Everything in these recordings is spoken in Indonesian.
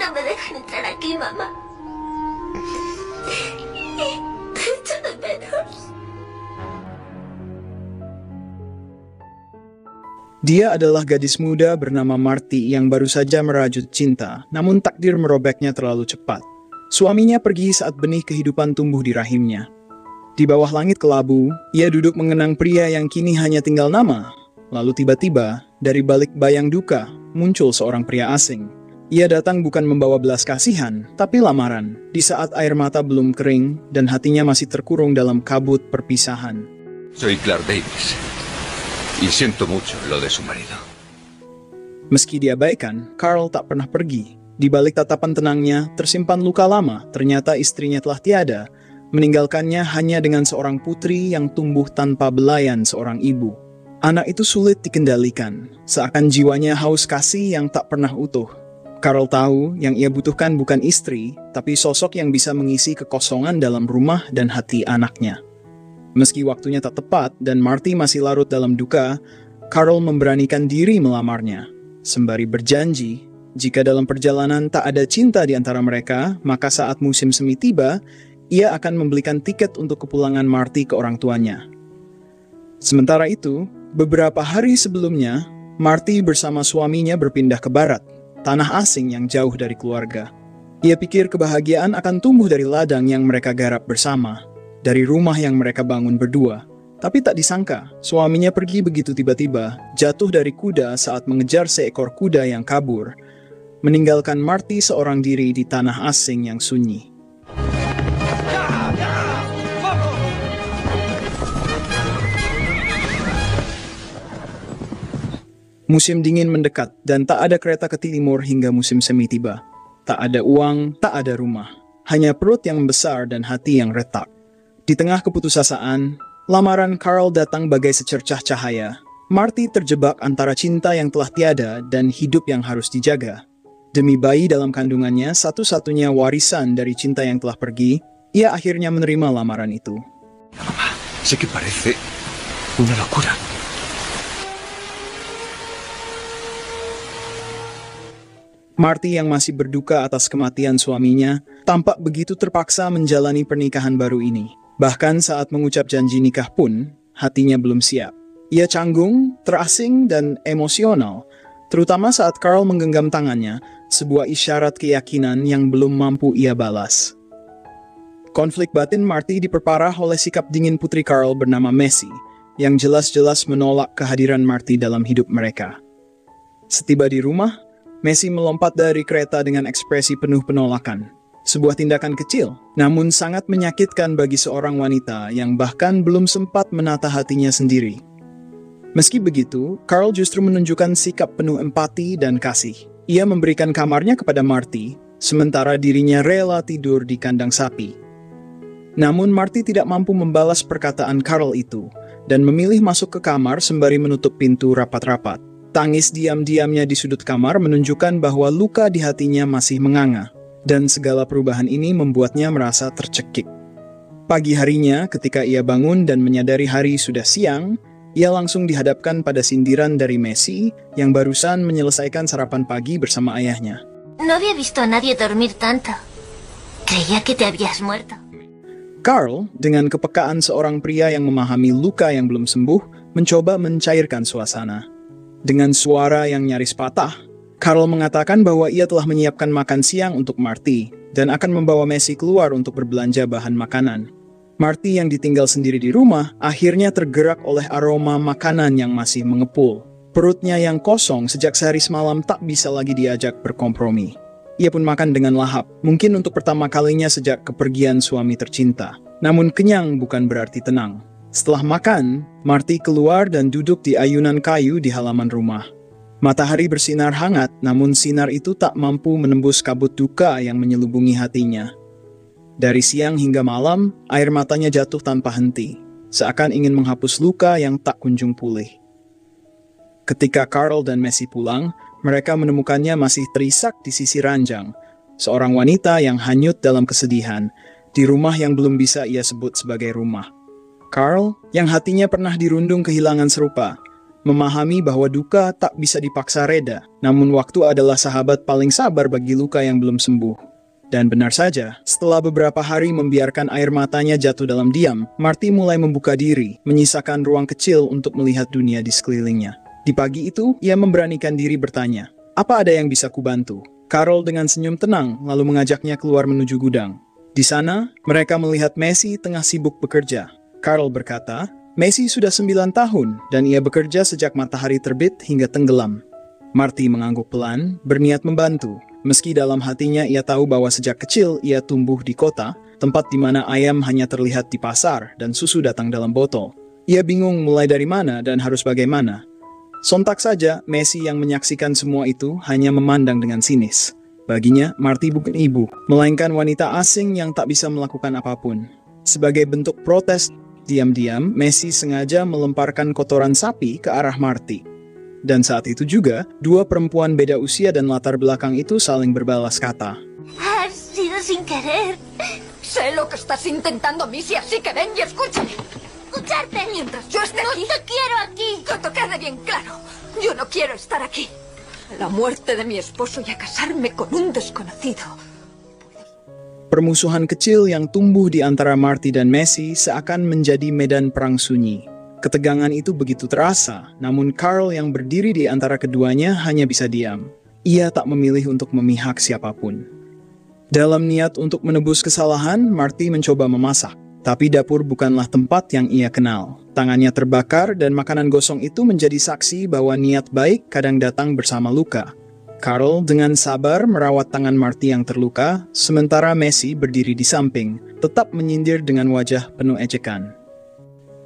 no me dejan entrar aquí, mamá. Te echo de menos. Dia adalah gadis muda bernama Marty yang baru saja merajut cinta, namun takdir merobeknya terlalu cepat. Suaminya pergi saat benih kehidupan tumbuh di rahimnya. Di bawah langit kelabu, ia duduk mengenang pria yang kini hanya tinggal nama. Lalu tiba-tiba, dari balik bayang duka, muncul seorang pria asing. Ia datang bukan membawa belas kasihan, tapi lamaran, di saat air mata belum kering dan hatinya masih terkurung dalam kabut perpisahan. Soy Clark Davis. Y siento mucho lo de su marido. Meski diabaikan, Carl tak pernah pergi. Di balik tatapan tenangnya, tersimpan luka lama, ternyata istrinya telah tiada, meninggalkannya hanya dengan seorang putri yang tumbuh tanpa belayan seorang ibu. Anak itu sulit dikendalikan, seakan jiwanya haus kasih yang tak pernah utuh. Carl tahu yang ia butuhkan bukan istri, tapi sosok yang bisa mengisi kekosongan dalam rumah dan hati anaknya. Meski waktunya tak tepat dan Marty masih larut dalam duka, Carl memberanikan diri melamarnya. Sembari berjanji, jika dalam perjalanan tak ada cinta di antara mereka, maka saat musim semi tiba, ia akan membelikan tiket untuk kepulangan Marty ke orang tuanya. Sementara itu, beberapa hari sebelumnya, Marty bersama suaminya berpindah ke barat, tanah asing yang jauh dari keluarga. Ia pikir kebahagiaan akan tumbuh dari ladang yang mereka garap bersama, dari rumah yang mereka bangun berdua. Tapi tak disangka, suaminya pergi begitu tiba-tiba, jatuh dari kuda saat mengejar seekor kuda yang kabur, meninggalkan Marty seorang diri di tanah asing yang sunyi. Musim dingin mendekat dan tak ada kereta ke timur hingga musim semi tiba. Tak ada uang, tak ada rumah. Hanya perut yang besar dan hati yang retak. Di tengah keputusasaan, lamaran Carl datang bagai secercah cahaya. Marty terjebak antara cinta yang telah tiada dan hidup yang harus dijaga. Demi bayi dalam kandungannya, satu-satunya warisan dari cinta yang telah pergi, ia akhirnya menerima lamaran itu. Mamá, sé que parece una locura. Marty yang masih berduka atas kematian suaminya, tampak begitu terpaksa menjalani pernikahan baru ini. Bahkan saat mengucap janji nikah pun, hatinya belum siap. Ia canggung, terasing, dan emosional, terutama saat Carl menggenggam tangannya, sebuah isyarat keyakinan yang belum mampu ia balas. Konflik batin Marty diperparah oleh sikap dingin putri Carl bernama Messi, yang jelas-jelas menolak kehadiran Marty dalam hidup mereka. Setiba di rumah, Messi melompat dari kereta dengan ekspresi penuh penolakan. Sebuah tindakan kecil, namun sangat menyakitkan bagi seorang wanita yang bahkan belum sempat menata hatinya sendiri. Meski begitu, Carl justru menunjukkan sikap penuh empati dan kasih. Ia memberikan kamarnya kepada Marty, sementara dirinya rela tidur di kandang sapi. Namun Marty tidak mampu membalas perkataan Carl itu, dan memilih masuk ke kamar sembari menutup pintu rapat-rapat. Tangis diam-diamnya di sudut kamar menunjukkan bahwa luka di hatinya masih menganga. Dan segala perubahan ini membuatnya merasa tercekik. Pagi harinya, ketika ia bangun dan menyadari hari sudah siang, ia langsung dihadapkan pada sindiran dari Messi yang barusan menyelesaikan sarapan pagi bersama ayahnya. No había visto a nadie dormir tanto. Creía que te habías muerto. Carl, dengan kepekaan seorang pria yang memahami luka yang belum sembuh, mencoba mencairkan suasana. Dengan suara yang nyaris patah, Carl mengatakan bahwa ia telah menyiapkan makan siang untuk Marty dan akan membawa Messi keluar untuk berbelanja bahan makanan. Marty yang ditinggal sendiri di rumah akhirnya tergerak oleh aroma makanan yang masih mengepul. Perutnya yang kosong sejak sehari semalam tak bisa lagi diajak berkompromi. Ia pun makan dengan lahap, mungkin untuk pertama kalinya sejak kepergian suami tercinta. Namun kenyang bukan berarti tenang. Setelah makan, Marty keluar dan duduk di ayunan kayu di halaman rumah. Matahari bersinar hangat, namun sinar itu tak mampu menembus kabut duka yang menyelubungi hatinya. Dari siang hingga malam, air matanya jatuh tanpa henti, seakan ingin menghapus luka yang tak kunjung pulih. Ketika Carl dan Messi pulang, mereka menemukannya masih terisak di sisi ranjang, seorang wanita yang hanyut dalam kesedihan, di rumah yang belum bisa ia sebut sebagai rumah. Carl, yang hatinya pernah dirundung kehilangan serupa, memahami bahwa duka tak bisa dipaksa reda, namun waktu adalah sahabat paling sabar bagi luka yang belum sembuh. Dan benar saja, setelah beberapa hari membiarkan air matanya jatuh dalam diam, Marty mulai membuka diri, menyisakan ruang kecil untuk melihat dunia di sekelilingnya. Di pagi itu, ia memberanikan diri bertanya, "Apa ada yang bisa kubantu?" Carol dengan senyum tenang lalu mengajaknya keluar menuju gudang. Di sana, mereka melihat Messi tengah sibuk bekerja. Carol berkata, Messi sudah 9 tahun dan ia bekerja sejak matahari terbit hingga tenggelam. Marty mengangguk pelan, berniat membantu. Meski dalam hatinya ia tahu bahwa sejak kecil ia tumbuh di kota, tempat di mana ayam hanya terlihat di pasar dan susu datang dalam botol. Ia bingung mulai dari mana dan harus bagaimana. Sontak saja, Messi yang menyaksikan semua itu hanya memandang dengan sinis. Baginya, Marty bukan ibu, melainkan wanita asing yang tak bisa melakukan apapun. Sebagai bentuk protes, diam-diam, Messi sengaja melemparkan kotoran sapi ke arah Marty. Dan saat itu juga, dua perempuan beda usia dan latar belakang itu saling berbalas kata. Ha sido sin querer. Sé lo que estás intentando, Missy, así que ven y escúchame. Escucharte. Mientras yo esté aquí... No te quiero aquí. Que te quede bien claro. Yo no quiero estar aquí. La muerte de mi esposo y a casarme con un desconocido. Permusuhan kecil yang tumbuh di antara Marty dan Messi seakan menjadi medan perang sunyi. Ketegangan itu begitu terasa, namun Carl yang berdiri di antara keduanya hanya bisa diam. Ia tak memilih untuk memihak siapapun. Dalam niat untuk menebus kesalahan, Marty mencoba memasak. Tapi dapur bukanlah tempat yang ia kenal. Tangannya terbakar dan makanan gosong itu menjadi saksi bahwa niat baik kadang datang bersama luka. Carl dengan sabar merawat tangan Marty yang terluka, sementara Messi berdiri di samping, tetap menyindir dengan wajah penuh ejekan.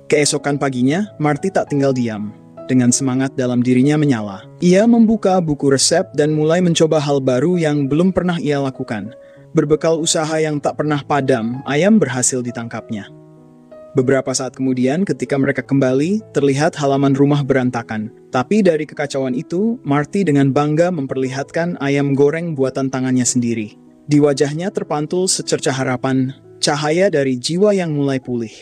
Keesokan paginya, Marty tak tinggal diam. Dengan semangat dalam dirinya menyala. Ia membuka buku resep dan mulai mencoba hal baru yang belum pernah ia lakukan. Berbekal usaha yang tak pernah padam, ayam berhasil ditangkapnya. Beberapa saat kemudian, ketika mereka kembali, terlihat halaman rumah berantakan. Tapi dari kekacauan itu, Marty dengan bangga memperlihatkan ayam goreng buatan tangannya sendiri. Di wajahnya terpantul secercah harapan, cahaya dari jiwa yang mulai pulih.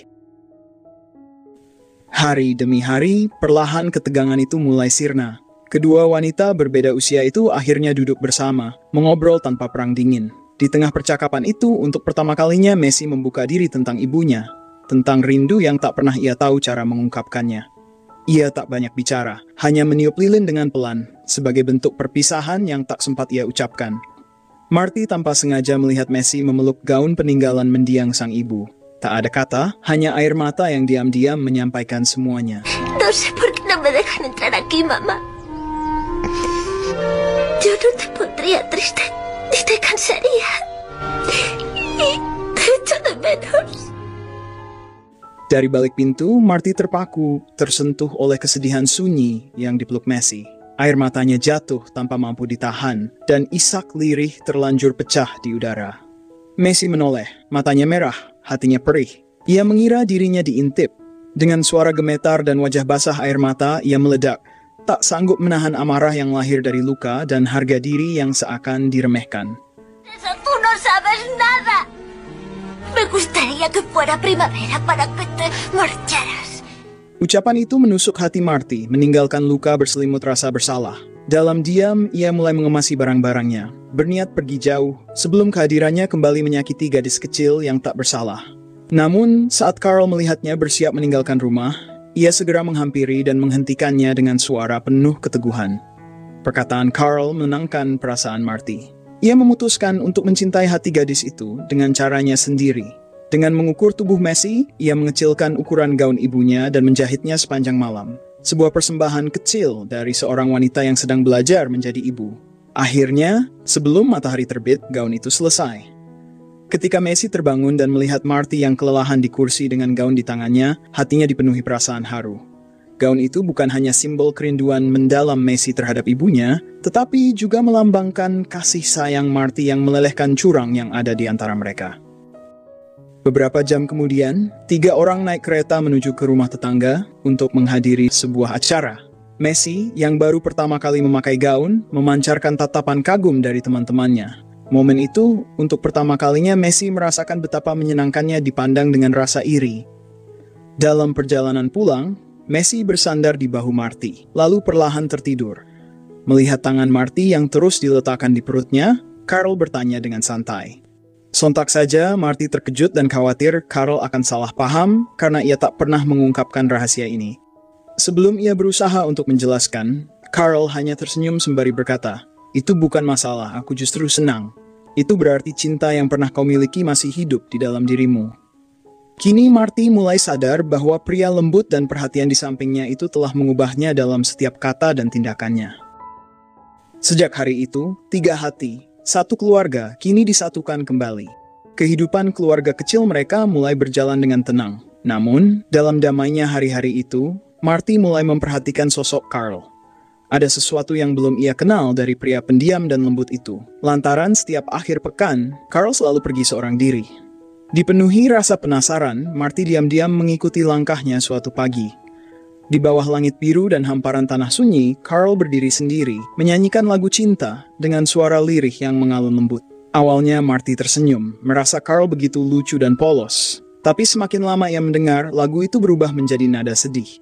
Hari demi hari, perlahan ketegangan itu mulai sirna. Kedua wanita berbeda usia itu akhirnya duduk bersama, mengobrol tanpa perang dingin. Di tengah percakapan itu, untuk pertama kalinya Messi membuka diri tentang ibunya. Tentang rindu yang tak pernah ia tahu cara mengungkapkannya. Ia tak banyak bicara, hanya meniup lilin dengan pelan, sebagai bentuk perpisahan yang tak sempat ia ucapkan. Marty tanpa sengaja melihat Messi memeluk gaun peninggalan mendiang sang ibu. Tak ada kata, hanya air mata yang diam-diam menyampaikan semuanya. No sé por qué no me dejan entrar aquí, mamá. Yo no te pondría triste, ni te cansaría. Y te echo de menos. Dari balik pintu, Marty terpaku, tersentuh oleh kesedihan sunyi yang dipeluk Messi. Air matanya jatuh tanpa mampu ditahan, dan isak lirih terlanjur pecah di udara. Messi menoleh, matanya merah, hatinya perih. Ia mengira dirinya diintip. Dengan suara gemetar dan wajah basah air mata, ia meledak. Tak sanggup menahan amarah yang lahir dari luka dan harga diri yang seakan diremehkan. Eso tú no sabes nada. Me gustaría que fuera primavera para que te marcharas. Ucapan itu menusuk hati Marty, meninggalkan luka berselimut rasa bersalah. Dalam diam, ia mulai mengemasi barang-barangnya, berniat pergi jauh, sebelum kehadirannya kembali menyakiti gadis kecil yang tak bersalah. Namun, saat Carl melihatnya bersiap meninggalkan rumah, ia segera menghampiri dan menghentikannya dengan suara penuh keteguhan. Perkataan Carl menenangkan perasaan Marty. Ia memutuskan untuk mencintai hati gadis itu dengan caranya sendiri. Dengan mengukur tubuh Messi, ia mengecilkan ukuran gaun ibunya dan menjahitnya sepanjang malam. Sebuah persembahan kecil dari seorang wanita yang sedang belajar menjadi ibu. Akhirnya, sebelum matahari terbit, gaun itu selesai. Ketika Messi terbangun dan melihat Marty yang kelelahan di kursi dengan gaun di tangannya, hatinya dipenuhi perasaan haru. Gaun itu bukan hanya simbol kerinduan mendalam Messi terhadap ibunya, tetapi juga melambangkan kasih sayang Marty yang melelehkan curang yang ada di antara mereka. Beberapa jam kemudian, 3 orang naik kereta menuju ke rumah tetangga untuk menghadiri sebuah acara. Messi, yang baru pertama kali memakai gaun, memancarkan tatapan kagum dari teman-temannya. Momen itu, untuk pertama kalinya Messi merasakan betapa menyenangkannya dipandang dengan rasa iri. Dalam perjalanan pulang, Messi bersandar di bahu Marty, lalu perlahan tertidur. Melihat tangan Marty yang terus diletakkan di perutnya, Carl bertanya dengan santai. Sontak saja, Marty terkejut dan khawatir Carl akan salah paham karena ia tak pernah mengungkapkan rahasia ini. Sebelum ia berusaha untuk menjelaskan, Carl hanya tersenyum sembari berkata, "Itu bukan masalah, aku justru senang. Itu berarti cinta yang pernah kau miliki masih hidup di dalam dirimu." Kini Marty mulai sadar bahwa pria lembut dan perhatian di sampingnya itu telah mengubahnya dalam setiap kata dan tindakannya. Sejak hari itu, 3 hati, 1 keluarga kini disatukan kembali. Kehidupan keluarga kecil mereka mulai berjalan dengan tenang. Namun, dalam damainya hari-hari itu, Marty mulai memperhatikan sosok Carl. Ada sesuatu yang belum ia kenal dari pria pendiam dan lembut itu. Lantaran setiap akhir pekan, Carl selalu pergi seorang diri. Dipenuhi rasa penasaran, Marty diam-diam mengikuti langkahnya suatu pagi. Di bawah langit biru dan hamparan tanah sunyi, Carl berdiri sendiri, menyanyikan lagu cinta dengan suara lirih yang mengalun lembut. Awalnya Marty tersenyum, merasa Carl begitu lucu dan polos. Tapi semakin lama ia mendengar, lagu itu berubah menjadi nada sedih.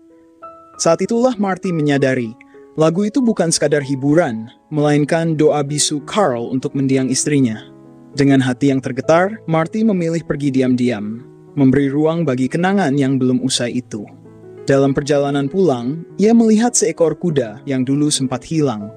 Saat itulah Marty menyadari, lagu itu bukan sekadar hiburan, melainkan doa bisu Carl untuk mendiang istrinya. Dengan hati yang tergetar, Marty memilih pergi diam-diam, memberi ruang bagi kenangan yang belum usai itu. Dalam perjalanan pulang, ia melihat seekor kuda yang dulu sempat hilang.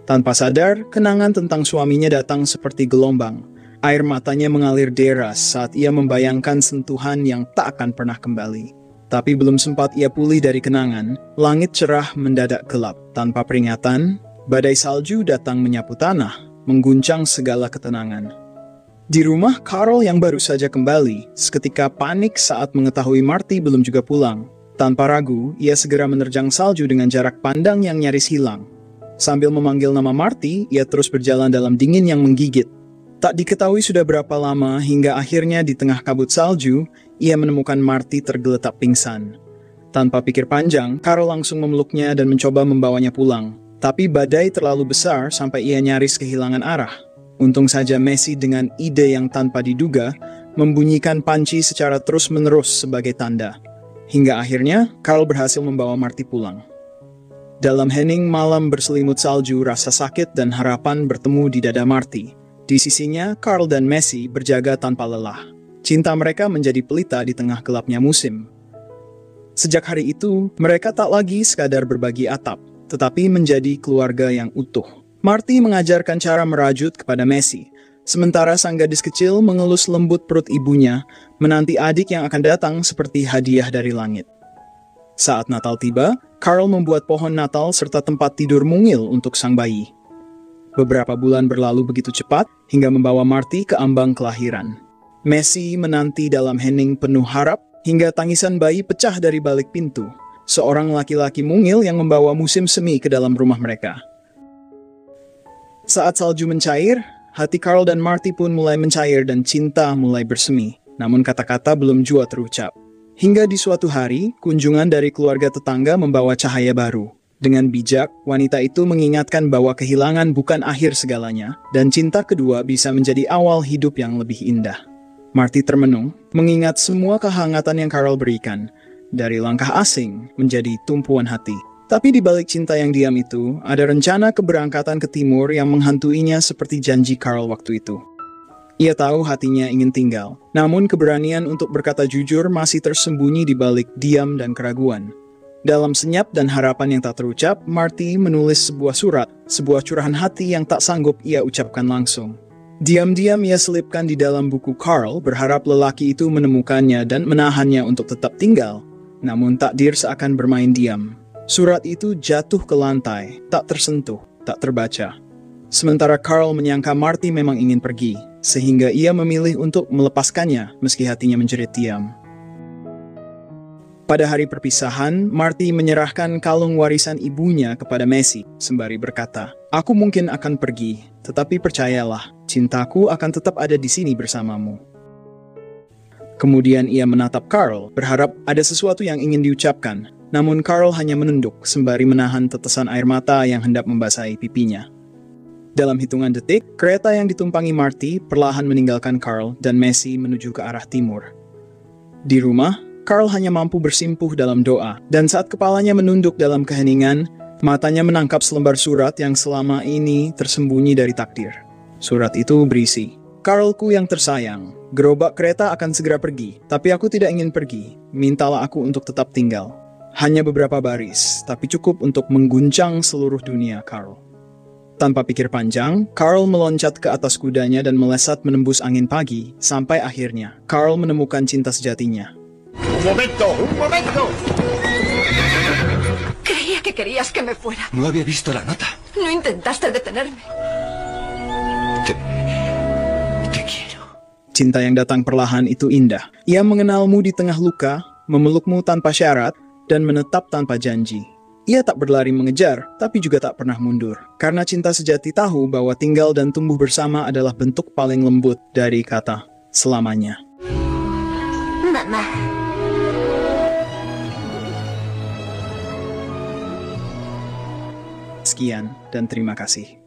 Tanpa sadar, kenangan tentang suaminya datang seperti gelombang. Air matanya mengalir deras saat ia membayangkan sentuhan yang tak akan pernah kembali. Tapi belum sempat ia pulih dari kenangan, langit cerah mendadak gelap. Tanpa peringatan, badai salju datang menyapu tanah, mengguncang segala ketenangan. Di rumah, Carl yang baru saja kembali, seketika panik saat mengetahui Marty belum juga pulang. Tanpa ragu, ia segera menerjang salju dengan jarak pandang yang nyaris hilang. Sambil memanggil nama Marty, ia terus berjalan dalam dingin yang menggigit. Tak diketahui sudah berapa lama hingga akhirnya di tengah kabut salju, ia menemukan Marty tergeletak pingsan. Tanpa pikir panjang, Carl langsung memeluknya dan mencoba membawanya pulang. Tapi badai terlalu besar sampai ia nyaris kehilangan arah. Untung saja Messi dengan ide yang tanpa diduga, membunyikan panci secara terus-menerus sebagai tanda. Hingga akhirnya, Carl berhasil membawa Marty pulang. Dalam hening malam berselimut salju, rasa sakit dan harapan bertemu di dada Marty. Di sisinya, Carl dan Messi berjaga tanpa lelah. Cinta mereka menjadi pelita di tengah gelapnya musim. Sejak hari itu, mereka tak lagi sekadar berbagi atap, tetapi menjadi keluarga yang utuh. Marty mengajarkan cara merajut kepada Messi, sementara sang gadis kecil mengelus lembut perut ibunya, menanti adik yang akan datang seperti hadiah dari langit. Saat Natal tiba, Carl membuat pohon Natal serta tempat tidur mungil untuk sang bayi. Beberapa bulan berlalu begitu cepat, hingga membawa Marty ke ambang kelahiran. Messi menanti dalam hening penuh harap, hingga tangisan bayi pecah dari balik pintu. Seorang laki-laki mungil yang membawa musim semi ke dalam rumah mereka. Saat salju mencair, hati Carl dan Marty pun mulai mencair dan cinta mulai bersemi. Namun kata-kata belum jua terucap. Hingga di suatu hari, kunjungan dari keluarga tetangga membawa cahaya baru. Dengan bijak, wanita itu mengingatkan bahwa kehilangan bukan akhir segalanya, dan cinta kedua bisa menjadi awal hidup yang lebih indah. Marty termenung, mengingat semua kehangatan yang Carl berikan, dari langkah asing menjadi tumpuan hati. Tapi di balik cinta yang diam itu, ada rencana keberangkatan ke timur yang menghantuinya seperti janji Carl waktu itu. Ia tahu hatinya ingin tinggal, namun keberanian untuk berkata jujur masih tersembunyi di balik diam dan keraguan. Dalam senyap dan harapan yang tak terucap, Marty menulis sebuah surat, sebuah curahan hati yang tak sanggup ia ucapkan langsung. Diam-diam ia selipkan di dalam buku Carl, berharap lelaki itu menemukannya dan menahannya untuk tetap tinggal. Namun takdir seakan bermain diam. Surat itu jatuh ke lantai, tak tersentuh, tak terbaca. Sementara Carl menyangka Marty memang ingin pergi, sehingga ia memilih untuk melepaskannya meski hatinya menjerit diam. Pada hari perpisahan, Marty menyerahkan kalung warisan ibunya kepada Messi, sembari berkata, "Aku mungkin akan pergi, tetapi percayalah, cintaku akan tetap ada di sini bersamamu." Kemudian ia menatap Carl, berharap ada sesuatu yang ingin diucapkan. Namun Carl hanya menunduk sembari menahan tetesan air mata yang hendak membasahi pipinya. Dalam hitungan detik, kereta yang ditumpangi Marty perlahan meninggalkan Carl dan Messi menuju ke arah timur. Di rumah, Carl hanya mampu bersimpuh dalam doa, dan saat kepalanya menunduk dalam keheningan, matanya menangkap selembar surat yang selama ini tersembunyi dari takdir. Surat itu berisi, "Carlku yang tersayang, gerobak kereta akan segera pergi, tapi aku tidak ingin pergi. Mintalah aku untuk tetap tinggal. Hanya beberapa baris, tapi cukup untuk mengguncang seluruh dunia, Carl." Tanpa pikir panjang, Carl meloncat ke atas kudanya dan melesat menembus angin pagi, sampai akhirnya Carl menemukan cinta sejatinya. ¡Un momento! ¡Un momento! Creía que querías que me fuera. No había visto la nota. No intentaste detenerme. Te quiero. Cinta yang datang perlahan itu indah. Ia mengenalmu di tengah luka, memelukmu tanpa syarat, dan menetap tanpa janji. Ia tak berlari mengejar, tapi juga tak pernah mundur. Karena cinta sejati tahu bahwa tinggal dan tumbuh bersama adalah bentuk paling lembut dari kata selamanya. Mamá. Sekian dan terima kasih.